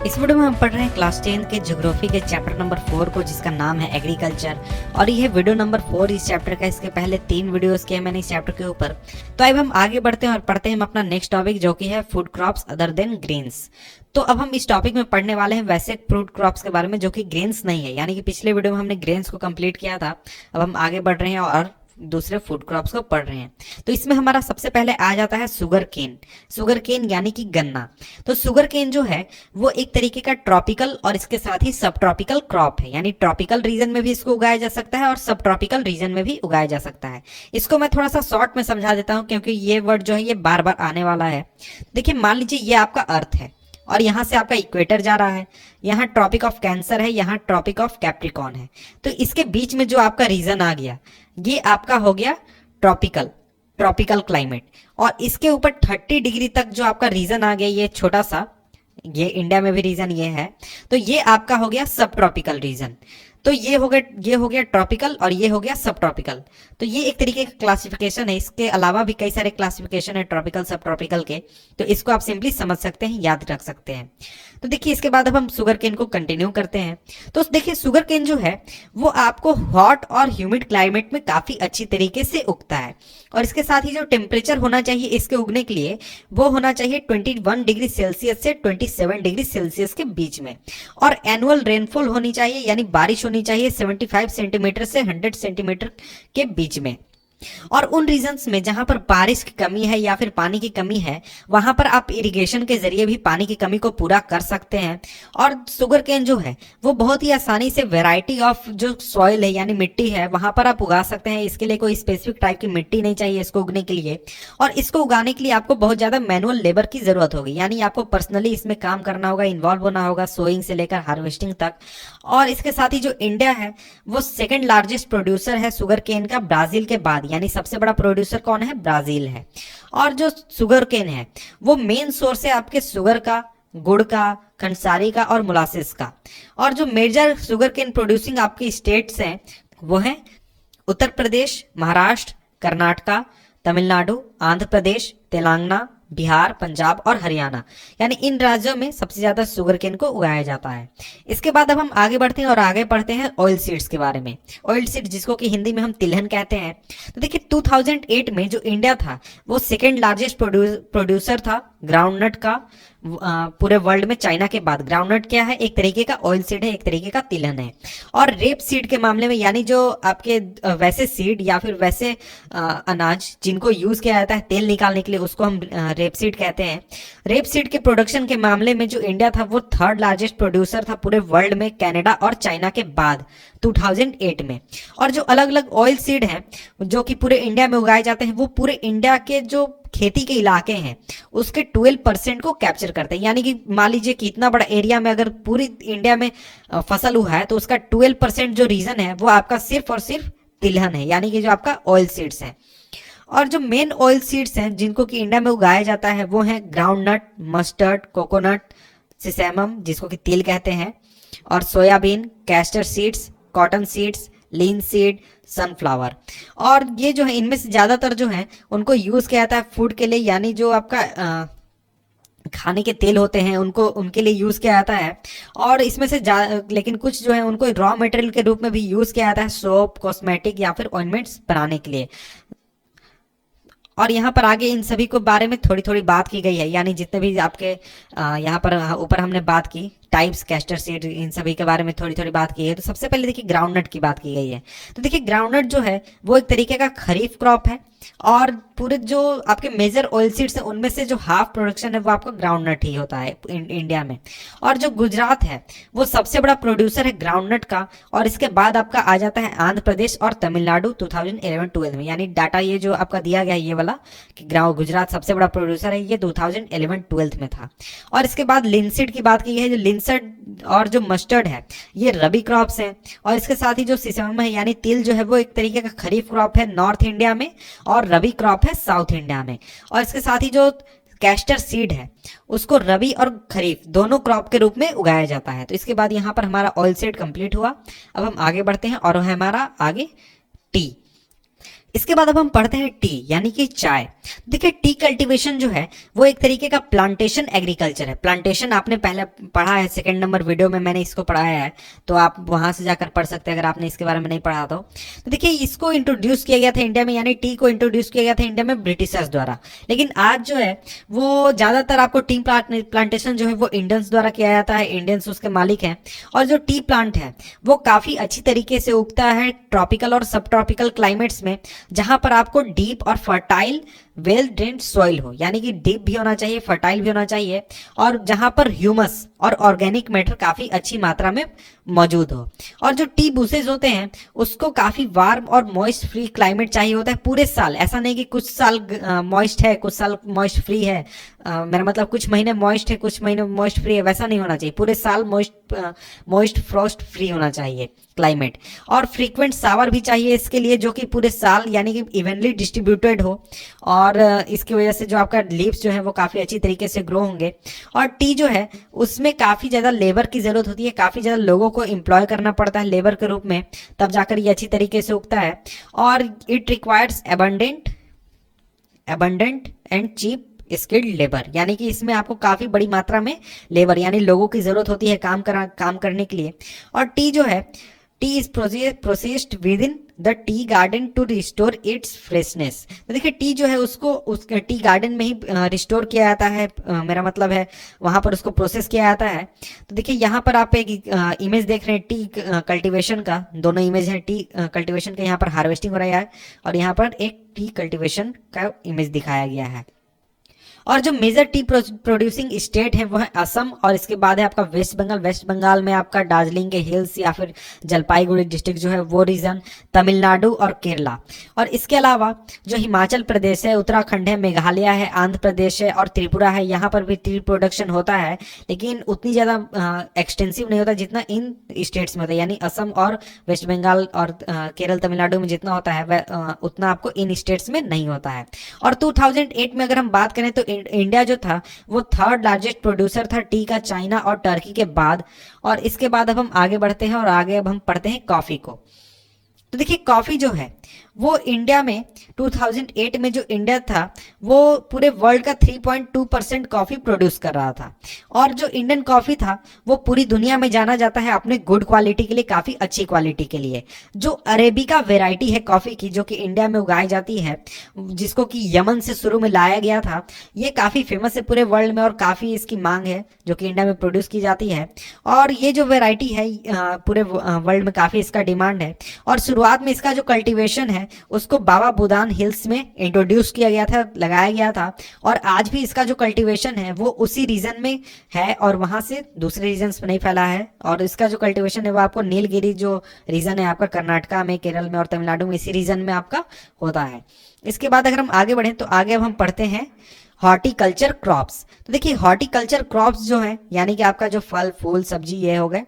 इस वीडियो में हम पढ़ रहे हैं क्लास 10 के ज्योग्राफी के चैप्टर नंबर 4 को, जिसका नाम है एग्रीकल्चर। और ये वीडियो नंबर 4 इस चैप्टर का। इसके पहले 3 वीडियोस किए मैंने इस चैप्टर के ऊपर। तो अब हम आगे बढ़ते हैं और पढ़ते हैं हम अपना नेक्स्ट टॉपिक, जो कि है food crops other than grains. तो अब हम इस टॉपिक में पढ़ने वाले हैं वैसे फ्रूट क्रॉप्स के बारे में जो कि ग्रेन्स नहीं है, यानी कि पिछले वीडियो में हमने ग्रेन्स को कंप्लीट किया था। अब हम आगे बढ़ रहे हैं और दूसरे फूड क्रॉप्स को पढ़ रहे हैं। तो इसमें हमारा सबसे पहले आ जाता है सुगर केन। सुगर केन यानी कि गन्ना। तो सुगर केन जो है वो एक तरीके का ट्रॉपिकल और इसके साथ ही सब ट्रॉपिकल क्रॉप है, यानी ट्रॉपिकल रीजन में भी इसको उगाया जा सकता है और सब ट्रॉपिकल रीजन में भी उगाया जा सकता है। इसको मैं थोड़ा सा शॉर्ट में समझा देता हूं, क्योंकि ये वर्ड जो है ये बार बार आने वाला है। देखिए, मान लीजिए ये आपका अर्थ है और यहाँ से आपका इक्वेटर जा रहा है, यहाँ ट्रॉपिक ऑफ कैंसर है, यहाँ ट्रॉपिक ऑफ कैप्रिकॉर्न है। तो इसके बीच में जो आपका रीजन आ गया ये आपका हो गया ट्रॉपिकल क्लाइमेट। और इसके ऊपर 30 डिग्री तक जो आपका रीजन आ गया, ये छोटा सा, ये इंडिया में भी रीजन ये है, तो ये आपका हो गया सब ट्रॉपिकल रीजन। तो ये हो गया ट्रॉपिकल और ये हो गया सब ट्रॉपिकल। तो ये एक तरीके का क्लासिफिकेशन है। इसके अलावा भी कई सारे क्लासिफिकेशन है ट्रॉपिकल सब ट्रॉपिकल के, तो इसको आप सिंपली समझ सकते हैं, याद रख सकते हैं। तो देखिए, इसके बाद अब हम शुगर केन को कंटिन्यू करते हैं। तो देखिए, शुगर केन जो है वो आपको हॉट और ह्यूमिड क्लाइमेट में काफी अच्छी तरीके से उगता है। और इसके साथ ही जो टेम्परेचर होना चाहिए इसके उगने के लिए वो होना चाहिए 21 डिग्री सेल्सियस से 27 डिग्री सेल्सियस के बीच में। और एनुअल रेनफॉल होनी चाहिए, यानी बारिश होनी चाहिए 75 सेंटीमीटर से 100 सेंटीमीटर के बीच में। और उन रीजन्स में जहां पर बारिश की कमी है या फिर पानी की कमी है, वहां पर आप इरिगेशन के जरिए भी पानी की कमी को पूरा कर सकते हैं। और शुगर केन जो है वो बहुत ही आसानी से वैरायटी ऑफ जो सॉइल है यानी मिट्टी है वहां पर आप उगा सकते हैं। इसके लिए कोई स्पेसिफिक टाइप की मिट्टी नहीं चाहिए इसको उगने के लिए। और इसको उगाने के लिए आपको बहुत ज्यादा मैनुअल लेबर की जरूरत होगी, यानी आपको पर्सनली इसमें काम करना होगा, इन्वॉल्व होना होगा, सोइंग से लेकर हार्वेस्टिंग तक। और इसके साथ ही जो इंडिया है वो सेकेंड लार्जेस्ट प्रोड्यूसर है शुगर केन का ब्राजील के बाद, यानी सबसे बड़ा प्रोड्यूसर कौन है? ब्राजील है। और जो शुगर केन है वो मेन सोर्स है आपके शुगर का, गुड़ का, कंसारी का और मोलासिस का। और जो मेजर शुगर केन प्रोड्यूसिंग आपकी स्टेट्स हैं वो है उत्तर प्रदेश, महाराष्ट्र, कर्नाटका, तमिलनाडु, आंध्र प्रदेश, तेलंगाना, बिहार, पंजाब और हरियाणा, यानी इन राज्यों में सबसे ज्यादा शुगर केन को उगाया जाता है। इसके बाद अब हम आगे बढ़ते हैं और आगे पढ़ते हैं ऑयल सीड्स के बारे में। ऑयल सीड्स जिसको कि हिंदी में हम तिलहन कहते हैं। तो देखिए, 2008 में जो इंडिया था वो सेकेंड लार्जेस्ट प्रोड्यूसर था ग्राउंडनट का पूरे वर्ल्ड में, चाइना के बाद। ग्राउंडनट क्या है? एक तरीके का ऑयल सीड है, एक तरीके का तिलहन है। और रेप सीड के मामले में, यानी जो आपके वैसे सीड या फिर वैसे अनाज जिनको यूज किया जाता है तेल निकालने के लिए, उसको हम रेप सीड कहते हैं। रेप सीड के प्रोडक्शन के मामले में जो इंडिया था वो थर्ड लार्जेस्ट प्रोड्यूसर था पूरे वर्ल्ड में, कनाडा और चाइना के बाद 2008 में। और जो अलग अलग ऑयल सीड हैं जो कि पूरे इंडिया में उगाए जाते हैं वो पूरे इंडिया के जो खेती के इलाके हैं उसके 12% को कैप्चर करते हैं। यानी कि मान लीजिए कि इतना बड़ा एरिया में अगर पूरी इंडिया में फसल हुआ है तो उसका 12% जो रीजन है वो आपका सिर्फ और सिर्फ तिलहन है, यानी कि जो आपका ऑयल सीड्स हैं। और जो मेन ऑयल सीड्स हैं जिनको कि इंडिया में उगाया जाता है वो है ग्राउंडनट, मस्टर्ड, कोकोनट, सिसेमम जिसको कि तिल कहते हैं, और soybean, castor seeds, cotton seeds, linseed, sunflower. और ये जो है इनमें से ज्यादातर जो है उनको यूज किया जाता है फूड के लिए, यानी जो आपका खाने के तेल होते हैं उनको उनके लिए यूज किया जाता है। और इसमें से लेकिन कुछ जो है उनको रॉ मटेरियल के रूप में भी यूज किया जाता है सोप, कॉस्मेटिक या फिर ऑइंटमेंट्स बनाने के लिए। और यहाँ पर आगे इन सभी को बारे में थोड़ी थोड़ी बात की गई है, यानी जितने भी आपके यहाँ पर ऊपर हमने बात की टाइप्स, कैस्टर सीड, इन सभी के बारे में थोड़ी थोड़ी बात की है। तो सबसे पहले देखिए ग्राउंडनट की बात की गई है। तो देखिए, ग्राउंडनट जो है वो एक तरीके का खरीफ क्रॉप है। और पूरे जो आपके मेजर ऑयल सीड्स हैं उनमें से जो हाफ प्रोडक्शन है वो आपका ग्राउंडनट ही होता है इंडिया में। और जो गुजरात है वो सबसे बड़ा प्रोड्यूसर है ग्राउंडनट का। और इसके बाद आपका आ जाता है आंध्र प्रदेश और तमिलनाडु 2011-12 में, यानी डाटा ये जो आपका दिया गया है ये वाला कि गुजरात सबसे बड़ा प्रोड्यूसर है, ये 2011-12 में था। और इसके बाद लिनसीड की बात की है। जो लिनसीड और जो मस्टर्ड है ये रबी क्रॉप्स हैं। और इसके साथ ही जो सिसम है यानी तिल जो है वो एक तरीके का खरीफ क्रॉप है नॉर्थ इंडिया में, और रबी क्रॉप है साउथ इंडिया में। और इसके साथ ही जो कैस्टर सीड है उसको रबी और खरीफ दोनों क्रॉप के रूप में उगाया जाता है। तो इसके बाद यहाँ पर हमारा ऑयल सीड कंप्लीट हुआ। अब हम आगे बढ़ते हैं और है हमारा आगे टी। इसके बाद अब हम पढ़ते हैं टी यानी कि चाय। देखिए टी कल्टीवेशन जो है वो एक तरीके का प्लांटेशन एग्रीकल्चर है। प्लांटेशन आपने पहले पढ़ा है, सेकंड नंबर वीडियो में मैंने इसको पढ़ाया है, तो आप वहां से जाकर पढ़ सकते हैं अगर आपने इसके बारे में नहीं पढ़ा तो देखिए इसको इंट्रोड्यूस किया गया था इंडिया में, यानी टी को इंट्रोड्यूस किया गया था इंडिया में ब्रिटिशर्स द्वारा। लेकिन आज जो है वो ज्यादातर आपको टी प्लांटेशन जो है वो इंडियंस द्वारा किया जाता है, इंडियंस उसके मालिक हैं। और जो टी प्लांट है वो काफी अच्छी तरीके से उगता है ट्रॉपिकल और सब ट्रॉपिकल क्लाइमेट्स में, जहां पर आपको डीप और फर्टाइल वेल ड्रेन्ड सॉइल हो, यानी कि डीप भी होना चाहिए, फर्टाइल भी होना चाहिए, और जहां पर ह्यूमस और ऑर्गेनिक मैटर काफी अच्छी मात्रा में मौजूद हो। और जो टी बूसेज होते हैं उसको काफी वार्म और मॉइस्ट फ्री क्लाइमेट चाहिए होता है पूरे साल। ऐसा नहीं कि कुछ साल मॉइस्ट है कुछ साल मॉइस्ट फ्री है, मेरा मतलब कुछ महीने मॉइस्ट है कुछ महीने मॉइस्ट फ्री है, वैसा नहीं होना चाहिए। पूरे साल मॉइस्ट फ्रॉस्ट फ्री होना चाहिए क्लाइमेट। और फ्रीक्वेंट सावर भी चाहिए इसके लिए, जो कि पूरे साल यानी कि इवनली डिस्ट्रीब्यूटेड हो, और इसकी वजह से जो आपका लीव्स जो है वो काफी अच्छी तरीके से ग्रो होंगे। और टी जो है उसमें काफी ज्यादा लेबर की जरूरत होती है, काफी ज्यादा लोगों को एम्प्लॉय करना पड़ता है लेबर के रूप में, तब जाकर ये अच्छी तरीके से उगता है। और it requires abundant and cheap skilled labour, यानी कि इसमें आपको काफी बड़ी मात्रा में लेबर यानी लोगों की जरूरत होती है काम करने के लिए। और टी जो है tea is processed within the tea garden to restore its freshness. तो देखिए टी जो है उसको उस टी गार्डन में ही रिस्टोर किया जाता है, मेरा मतलब है वहां पर उसको प्रोसेस किया जाता है। तो देखिए यहाँ पर आप एक इमेज देख रहे हैं टी कल्टीवेशन का, दोनों इमेज है टी कल्टीवेशन का, यहाँ पर हार्वेस्टिंग हो रहा है और यहाँ पर एक टी कल्टीवेशन का इमेज दिखाया गया है। और जो मेजर टी प्रोड्यूसिंग स्टेट है वो है असम, और इसके बाद है आपका वेस्ट बंगाल। वेस्ट बंगाल में आपका दार्जिलिंग के हिल्स या फिर जलपाईगुड़ी डिस्ट्रिक्ट जो है वो रीजन, तमिलनाडु और केरला। और इसके अलावा जो हिमाचल प्रदेश है, उत्तराखंड है, मेघालय है, आंध्र प्रदेश है और त्रिपुरा है, यहाँ पर भी टी प्रोडक्शन होता है, लेकिन उतनी ज़्यादा एक्सटेंसिव नहीं होता जितना इन स्टेट्स में होता है। यानी असम और वेस्ट बंगाल और केरल तमिलनाडु में जितना होता है उतना आपको इन स्टेट्स में नहीं होता है। और 2008 में अगर हम बात करें तो इंडिया जो था वो थर्ड लार्जेस्ट प्रोड्यूसर था टी का, चाइना और टर्की के बाद। और इसके बाद अब हम आगे बढ़ते हैं और आगे अब हम पढ़ते हैं कॉफी को। तो देखिए कॉफी जो है वो इंडिया में 2008 में जो इंडिया था वो पूरे वर्ल्ड का 3.2% कॉफी प्रोड्यूस कर रहा था। और जो इंडियन कॉफी था वो पूरी दुनिया में जाना जाता है अपने गुड क्वालिटी के लिए, काफी अच्छी क्वालिटी के लिए। जो अरेबिका वेराइटी है कॉफी की जो कि इंडिया में उगाई जाती है, जिसको कि यमन से शुरू में लाया गया था, ये काफी फेमस है पूरे वर्ल्ड में और काफी इसकी मांग है जो कि इंडिया में प्रोड्यूस की जाती है। और ये जो वेराइटी है पूरे वर्ल्ड में काफी इसका डिमांड है। और शुरुआत में इसका जो कल्टीवेशन है उसको बाबा बुदान हिल्स में इंट्रोड्यूस किया गया था, लगाया गया था। और आज भी इसका जो कल्टीवेशन है वो उसी रीजन में है और वहां से दूसरे रीजन्स में नहीं फैला है। और इसका जो कल्टीवेशन है वो आपको नीलगिरी जो रीजन है आपका कर्नाटका में, केरल में और तमिलनाडु में, इसी रीजन में आपका होता है। इसके बाद अगर हम आगे बढ़ें तो आगे अब हम पढ़ते हैं हॉर्टिकल्चर क्रॉप्स। तो देखिए हॉर्टिकल्चर क्रॉप्स जो है यानी कि आपका जो फल फूल सब्जी ये हो गए।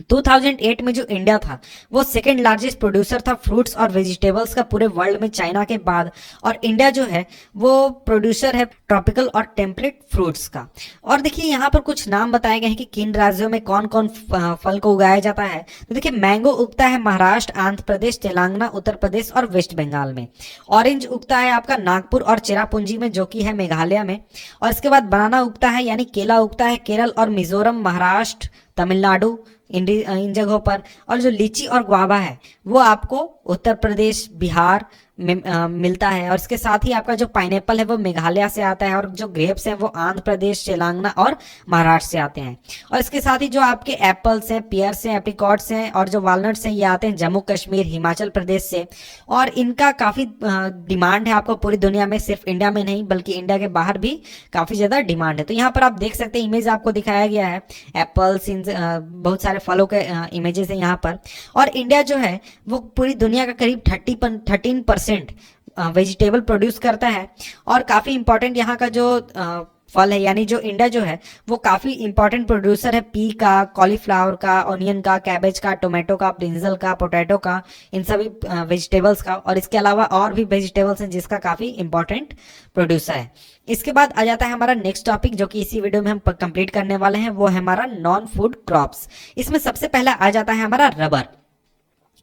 2008 में जो इंडिया था वो सेकेंड लार्जेस्ट प्रोड्यूसर था फ्रूट्स और वेजिटेबल्स का पूरे वर्ल्ड में, चाइना के बाद। और इंडिया जो है वो प्रोड्यूसर है ट्रॉपिकल और टेम्परेट फ्रूट्स का। और देखिए यहाँ पर कुछ नाम बताए गए हैं कि किन राज्यों में कौन कौन फल को उगाया जाता है। तो देखिए मैंगो उगता है महाराष्ट्र, आंध्र प्रदेश, तेलंगाना, उत्तर प्रदेश और वेस्ट बंगाल में। ऑरेंज उगता है आपका नागपुर और चेरापूंजी में जो कि है मेघालय में। और इसके बाद बनाना उगता है यानी केला उगता है केरल और मिजोरम, महाराष्ट्र, तमिलनाडु, इन जगहों पर। और जो लीची और गुआवा है वो आपको उत्तर प्रदेश, बिहार में मिलता है। और इसके साथ ही आपका जो पाइनएप्पल है वो मेघालय से आता है। और जो ग्रेप्स हैं वो आंध्र प्रदेश, तेलंगाना और महाराष्ट्र से आते हैं। और इसके साथ ही जो आपके एप्पल्स हैं, पियर्स हैं, एप्रिकॉट्स हैं और जो वालनट्स हैं ये आते हैं जम्मू कश्मीर, हिमाचल प्रदेश से। और इनका काफ़ी डिमांड है आपको पूरी दुनिया में, सिर्फ इंडिया में नहीं बल्कि इंडिया के बाहर भी काफ़ी ज़्यादा डिमांड है। तो यहाँ पर आप देख सकते हैं इमेज आपको दिखाया गया है एप्पल्स, इन बहुत सारे फलों के इमेजेस हैं यहाँ पर। और इंडिया जो है वो पूरी दुनिया का करीब 13% वेजिटेबल प्रोड्यूस करता है। और काफ़ी इंपॉर्टेंट यहाँ का जो फल है यानी जो इंडिया जो है वो काफ़ी इंपॉर्टेंट प्रोड्यूसर है पी का, कॉलीफ्लावर का, ऑनियन का, कैबेज का, टोमेटो का, ब्रिंजल का, पोटैटो का, इन सभी वेजिटेबल्स का। और इसके अलावा और भी वेजिटेबल्स हैं जिसका काफ़ी इंपॉर्टेंट प्रोड्यूसर है। इसके बाद आ जाता है हमारा नेक्स्ट टॉपिक जो कि इसी वीडियो में हम कंप्लीट करने वाले हैं, वो है हमारा नॉन फूड क्रॉप्स। इसमें सबसे पहला आ जाता है हमारा रबर।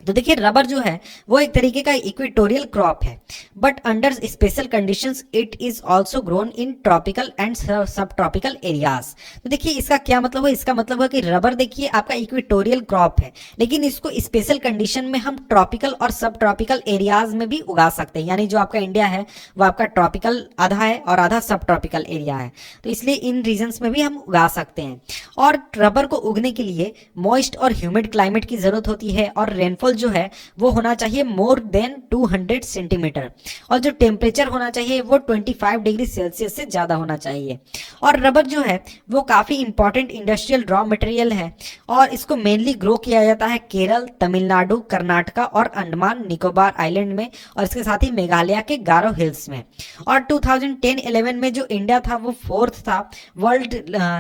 तो देखिए रबर जो है वो एक तरीके का इक्वेटोरियल क्रॉप है, but under special conditions it is also grown in tropical and सब ट्रॉपिकल एरियाज। तो देखिए इसका क्या मतलब है, इसका मतलब है कि रबर देखिए आपका इक्वेटोरियल क्रॉप है, लेकिन इसको स्पेशल कंडीशन में हम ट्रॉपिकल और सब ट्रॉपिकल एरियाज में भी उगा सकते हैं। यानी जो आपका इंडिया है वो आपका ट्रॉपिकल आधा है और आधा सब ट्रॉपिकल एरिया है, तो इसलिए इन रीजन्स में भी हम उगा सकते हैं। और रबर को उगने के लिए मॉइस्ट और ह्यूमिड क्लाइमेट की जरूरत होती है, और रेनफॉल जो है वो होना चाहिए मोर देन 200 सेंटीमीटर, और जो टेम्परेचर होना चाहिए वो 25 डिग्री सेल्सियस से ज़्यादा होना चाहिए। और रबर जो है वो काफ़ी इंपॉर्टेंट इंडस्ट्रियल रॉ मटेरियल है, और इसको मेनली ग्रो किया जाता है केरल, तमिलनाडु, कर्नाटका और अंडमान निकोबार आइलैंड में, और इसके साथ ही मेघालय के गारो हिल्स में। और 2010-11 में जो इंडिया था वो 4th था वर्ल्ड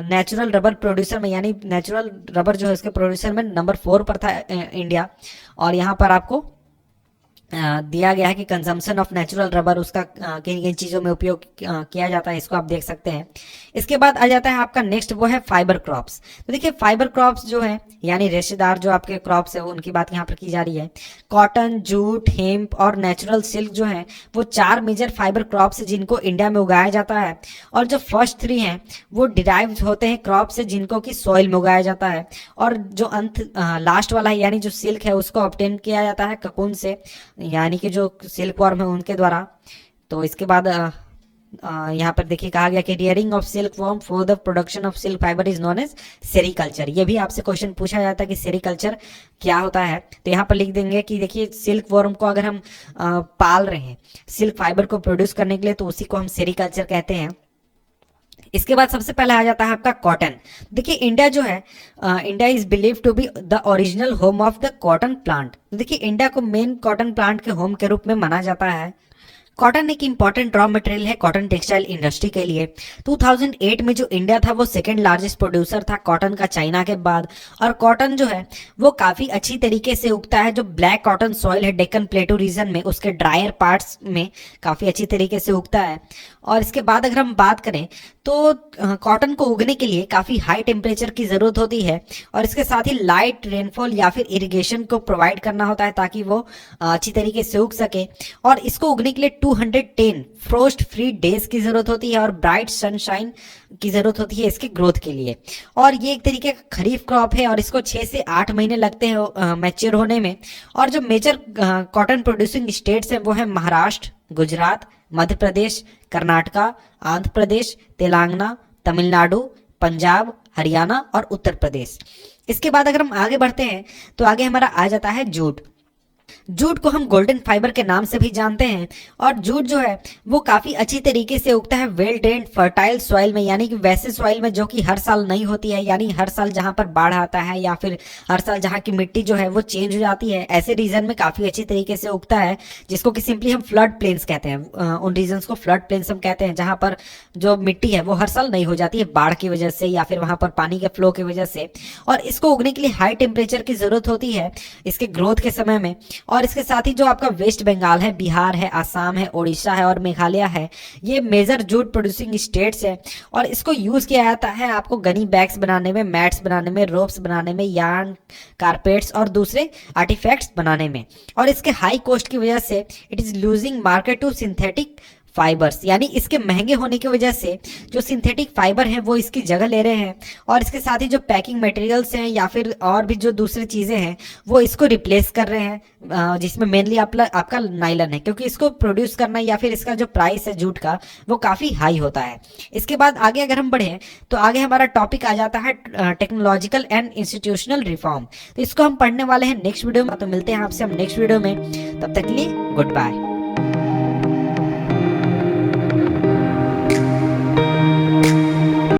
नेचुरल रबर प्रोड्यूसर में, यानी नेचुरल रबर जो है इसके प्रोड्यूसर में नंबर 4 पर था इंडिया। और यहाँ पर आपको दिया गया है कि कंजम्पशन ऑफ नेचुरल रबर उसका किन किन चीज़ों में उपयोग किया जाता है, इसको आप देख सकते हैं। इसके बाद आ जाता है आपका नेक्स्ट, वो है फाइबर क्रॉप्स। तो देखिए फाइबर क्रॉप्स जो है यानी रेशेदार जो आपके क्रॉप्स है उनकी बात यहाँ पर की जा रही है। कॉटन, जूट, हेम्प और नेचुरल सिल्क जो है वो 4 मेजर फाइबर क्रॉप्स है जिनको इंडिया में उगाया जाता है। और जो फर्स्ट 3 हैं वो डिराइव होते हैं क्रॉप से जिनको कि सॉइल में उगाया जाता है, और जो अंत लास्ट वाला है यानी जो सिल्क है उसको ऑब्टेन किया जाता है ककून से, यानी कि जो सिल्क वॉर्म है उनके द्वारा। तो इसके बाद यहाँ पर देखिए कहा गया कि rearing of silkworm for the production of silk fibre is known as sericulture. ये भी आपसे क्वेश्चन पूछा जाता है कि सेरीकल्चर क्या होता है, तो यहाँ पर लिख देंगे कि देखिए सिल्क वॉर्म को अगर हम पाल रहे हैं सिल्क फाइबर को प्रोड्यूस करने के लिए तो उसी को हम सेरीकल्चर कहते हैं। इसके बाद सबसे पहले आ जाता है आपका कॉटन। देखिए इंडिया जो है India is believe to be the original home of the cotton plant. देखिए इंडिया को मेन कॉटन प्लांट के होम के रूप में माना जाता है। कॉटन एक इंपॉर्टेंट रॉ मटेरियल है कॉटन टेक्सटाइल इंडस्ट्री के लिए। 2008 में जो इंडिया था वो सेकंड लार्जेस्ट प्रोड्यूसर था कॉटन का चाइना के बाद, और कॉटन जो है वो काफ़ी अच्छी तरीके से उगता है। जो ब्लैक कॉटन सॉइल है डेक्कन प्लेटू रीजन में उसके ड्रायर पार्ट्स में काफ़ी अच्छी तरीके से उगता है। और इसके बाद अगर हम बात करें तो कॉटन को उगने के लिए काफ़ी हाई टेम्परेचर की ज़रूरत होती है, और इसके साथ ही लाइट रेनफॉल या फिर इरिगेशन को प्रोवाइड करना होता है ताकि वो अच्छी तरीके से उग सके। और इसको उगने के लिए 210 फ्रोस्ट फ्री डेज की ज़रूरत होती है और ब्राइट सनशाइन की ज़रूरत होती है इसके ग्रोथ के लिए। और ये एक तरीके का खरीफ क्रॉप है और इसको 6 से 8 महीने लगते हैं मैच्योर होने में। और जो मेजर कॉटन प्रोड्यूसिंग स्टेट्स हैं वो है महाराष्ट्र, गुजरात, मध्य प्रदेश, कर्नाटका, आंध्र प्रदेश, तेलंगाना, तमिलनाडु, पंजाब, हरियाणा और उत्तर प्रदेश। इसके बाद अगर हम आगे बढ़ते हैं तो आगे हमारा आ जाता है जूट। जूट को हम गोल्डन फाइबर के नाम से भी जानते हैं, और जूट जो है वो काफ़ी अच्छी तरीके से उगता है वेल ड्रेन्ड फर्टाइल सॉइल में, यानी कि वैसे सॉइल में जो कि हर साल नहीं होती है, यानी हर साल जहाँ पर बाढ़ आता है या फिर हर साल जहाँ की मिट्टी जो है वो चेंज हो जाती है, ऐसे रीजन में काफ़ी अच्छी तरीके से उगता है, जिसको कि सिंपली हम फ्लड प्लेन्स कहते हैं। उन रीजन्स को फ्लड प्लेन्स हम कहते हैं जहाँ पर जो मिट्टी है वो हर साल नहीं हो जाती है बाढ़ की वजह से या फिर वहाँ पर पानी के फ्लो की वजह से। और इसको उगने के लिए हाई टेम्परेचर की ज़रूरत होती है इसके ग्रोथ के समय में। और इसके साथ ही जो आपका वेस्ट बंगाल है, बिहार है, आसाम है, ओडिशा है और मेघालय है, ये मेजर जूट प्रोड्यूसिंग स्टेट्स है। और इसको यूज़ किया जाता है आपको गनी बैग्स बनाने में, मैट्स बनाने में, रोप्स बनाने में, यार्न, कारपेट्स और दूसरे आर्टिफैक्ट्स बनाने में। और इसके हाई कॉस्ट की वजह से it is losing market to synthetic fibres, यानी इसके महंगे होने की वजह से जो सिंथेटिक फाइबर हैं वो इसकी जगह ले रहे हैं। और इसके साथ ही जो पैकिंग मटेरियल्स हैं या फिर और भी जो दूसरी चीज़ें हैं वो इसको रिप्लेस कर रहे हैं, जिसमें मेनली आपका नाइलन है, क्योंकि इसको प्रोड्यूस करना या फिर इसका जो प्राइस है जूट का वो काफ़ी हाई होता है। इसके बाद आगे अगर हम बढ़ें तो आगे हमारा टॉपिक आ जाता है टेक्नोलॉजिकल एंड इंस्टीट्यूशनल रिफॉर्म। तो इसको हम पढ़ने वाले हैं नेक्स्ट वीडियो में, तो मिलते हैं आपसे हम नेक्स्ट वीडियो में, तब तक के लिए गुड बाय।